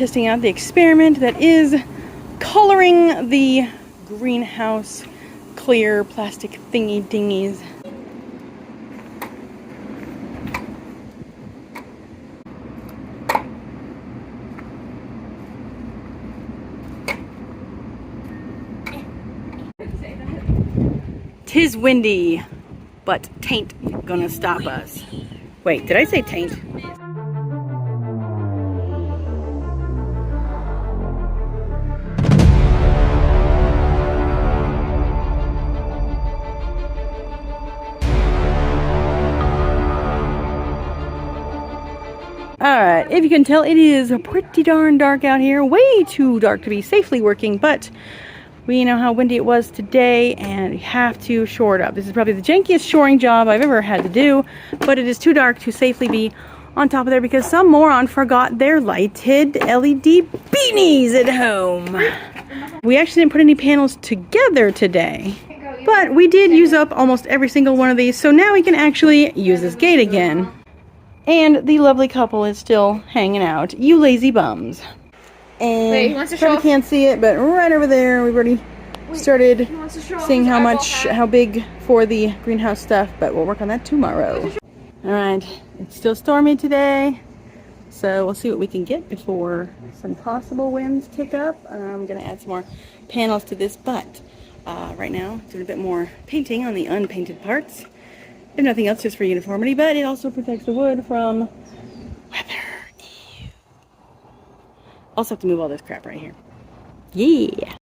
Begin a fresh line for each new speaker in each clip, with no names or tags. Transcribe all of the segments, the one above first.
testing out the experiment that is coloring the greenhouse clear plastic thingy dingies. Tis windy, but tain't gonna stop us. Wait, did I say tain't? Alright, if you can tell, it is pretty darn dark out here. Way too dark to be safely working, but we know how windy it was today, and we have to shore it up. This is probably the jankiest shoring job I've ever had to do, but it is too dark to safely be on top of there because some moron forgot their lighted LED beanies at home. We actually didn't put any panels together today, but we did use up almost every single one of these, so now we can actually use this gate again. And the lovely couple is still hanging out. You lazy bums. And
wait, he wants to show
probably can't see it, but right over there, we've already started seeing how big for the greenhouse stuff, but we'll work on that tomorrow. Alright, it's still stormy today, so we'll see what we can get before some possible winds kick up. I'm going to add some more panels to this, but right now, doing a bit more painting on the unpainted parts. If nothing else, just for uniformity, but it also protects the wood from weather. Ew. Also have to move all this crap right here. Yeah.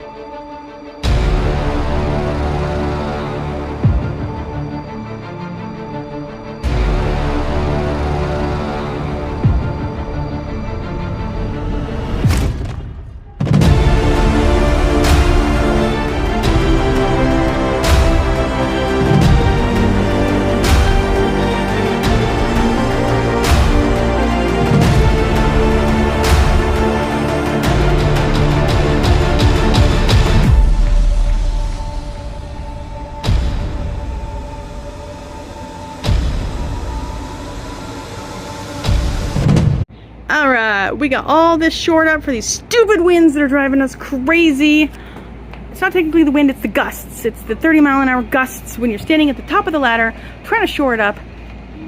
Alright, we got all this shored up for these stupid winds that are driving us crazy. It's not technically the wind, it's the gusts. It's the 30-mile-an-hour gusts when you're standing at the top of the ladder trying to shore it up.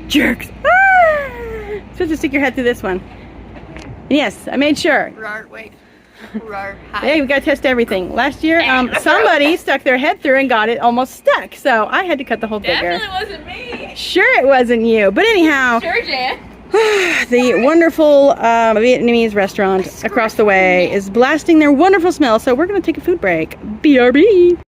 Jerks. Ah! So just stick your head through this one. And yes, I made sure.
Wait. Hi.
Hey, we gotta test everything. Last year, somebody stuck their head through and got it almost stuck. So I had to cut the whole figure.
Definitely wasn't me.
Sure it wasn't you. But anyhow.
Sure, Jan.
The wonderful Vietnamese restaurant across the way is blasting their wonderful smell, so we're going to take a food break. BRB!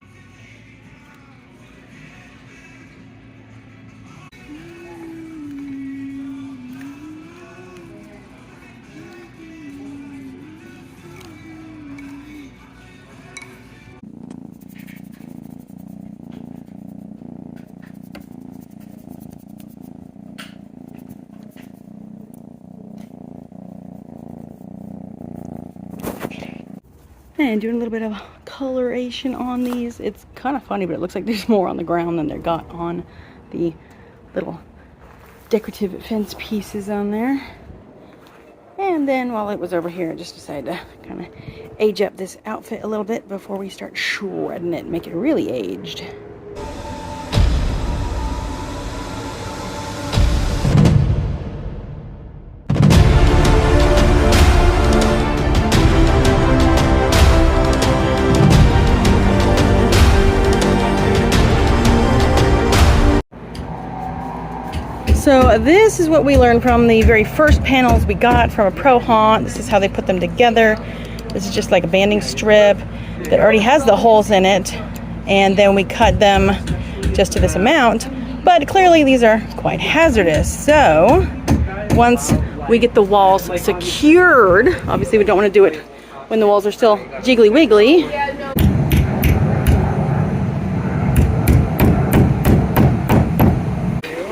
And doing a little bit of coloration on these. It's kind of funny, but it looks like there's more on the ground than there got on the little decorative fence pieces on there. And then while it was over here, I just decided to kind of age up this outfit a little bit before we start shredding it and make it really aged. So this is what we learned from the very first panels we got from a Pro Haunt. This is how they put them together. This is just like a banding strip that already has the holes in it. And then we cut them just to this amount. But clearly these are quite hazardous. So once we get the walls secured, obviously we don't want to do it when the walls are still jiggly wiggly.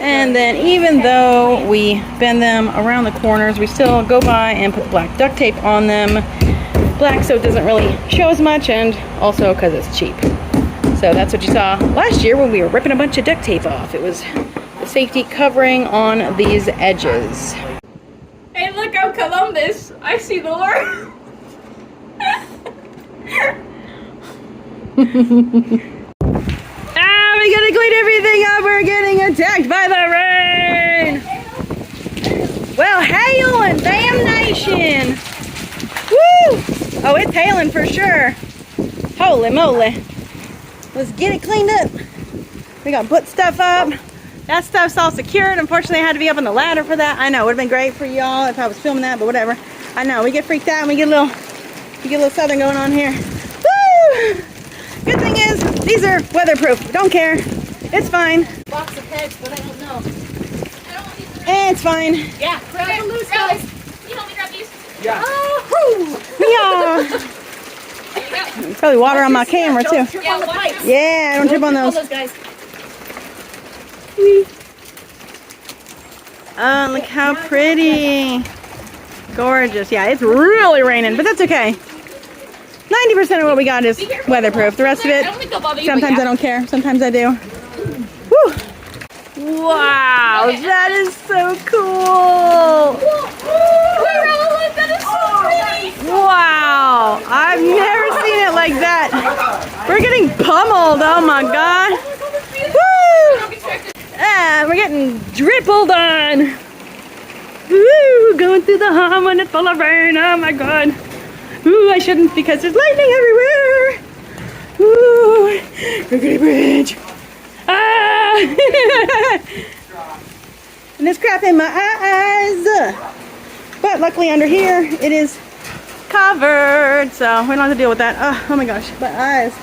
And then even though we bend them around the corners, we still go by and put black duct tape on them. Black so it doesn't really show as much, and also because it's cheap. So that's what you saw last year when we were ripping a bunch of duct tape off. It was the safety covering on these edges.
Hey, look, I'm Columbus. I see the world.
Ah, we gotta clean everything up. We're getting attacked by the rain. Well, hailing, damnation. Woo! Oh, it's hailing for sure. Holy moly. Let's get it cleaned up. We gotta put stuff up. That stuff's all secured. Unfortunately, I had to be up on the ladder for that. I know, it would have been great for y'all if I was filming that, but whatever. I know, we get freaked out and we get a little southern going on here. Woo! Good thing is, these are weatherproof. Don't care. It's fine.
Box of pegs, but I don't know.
It's fine.
Yeah, grab them loose, guys. Can you help me grab these?
Yeah.
Yeah. There's probably water on my camera too.
Yeah, the pipes.
Yeah, don't trip on those.
guys.
Oh, look how pretty. Gorgeous. Yeah, it's really raining, but that's okay. 90% of what we got is weatherproof. The rest of it,
I don't think they'll bother you.
sometimes I don't care. Sometimes I do. Woo! Wow, that is so cool.
That is so pretty.
Wow, I've never seen it like that. We're getting pummeled. Oh my God. Woo! Ah, we're getting drippled on. Woo! Going through the hum when it's full of rain. Oh my God. Ooh, I shouldn't because there's lightning everywhere. Ooh, Rickety Bridge. Ah! And there's crap in my eyes. But luckily under here it is covered, so we don't have to deal with that. Oh my gosh, my eyes.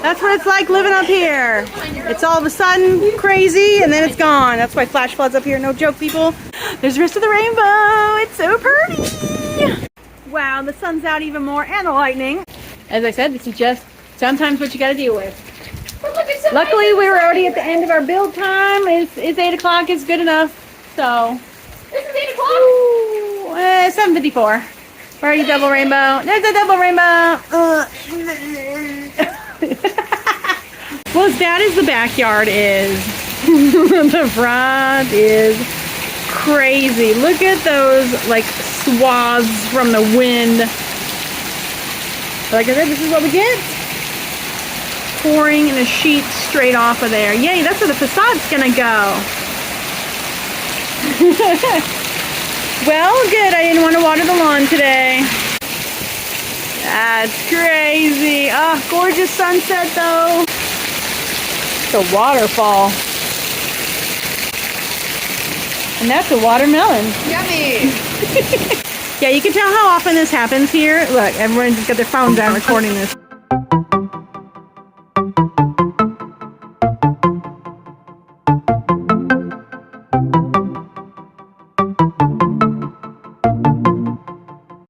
That's what it's like living up here. It's all of a sudden crazy and then it's gone. That's why flash floods up here. No joke, people. There's the rest of the rainbow. It's so pretty. Wow, the sun's out even more and the lightning. As I said, this is just sometimes what you got to deal with. Luckily, we were already at the end of our build time. It's 8 o'clock. It's good enough. So,
This is 8 o'clock.
7:54. Where are you, double rainbow? There's a double rainbow. Well, as bad as the backyard is, the front is crazy. Look at those like swaths from the wind. Like I said, this is what we get. Pouring in a sheet straight off of there. Yay, that's where the facade's gonna go. Well, good. I didn't want to water the lawn today. That's crazy. Oh, gorgeous sunset though. It's a waterfall. And that's a watermelon.
Yummy.
Yeah, you can tell how often this happens here. Look, everyone's just got their phones out recording this.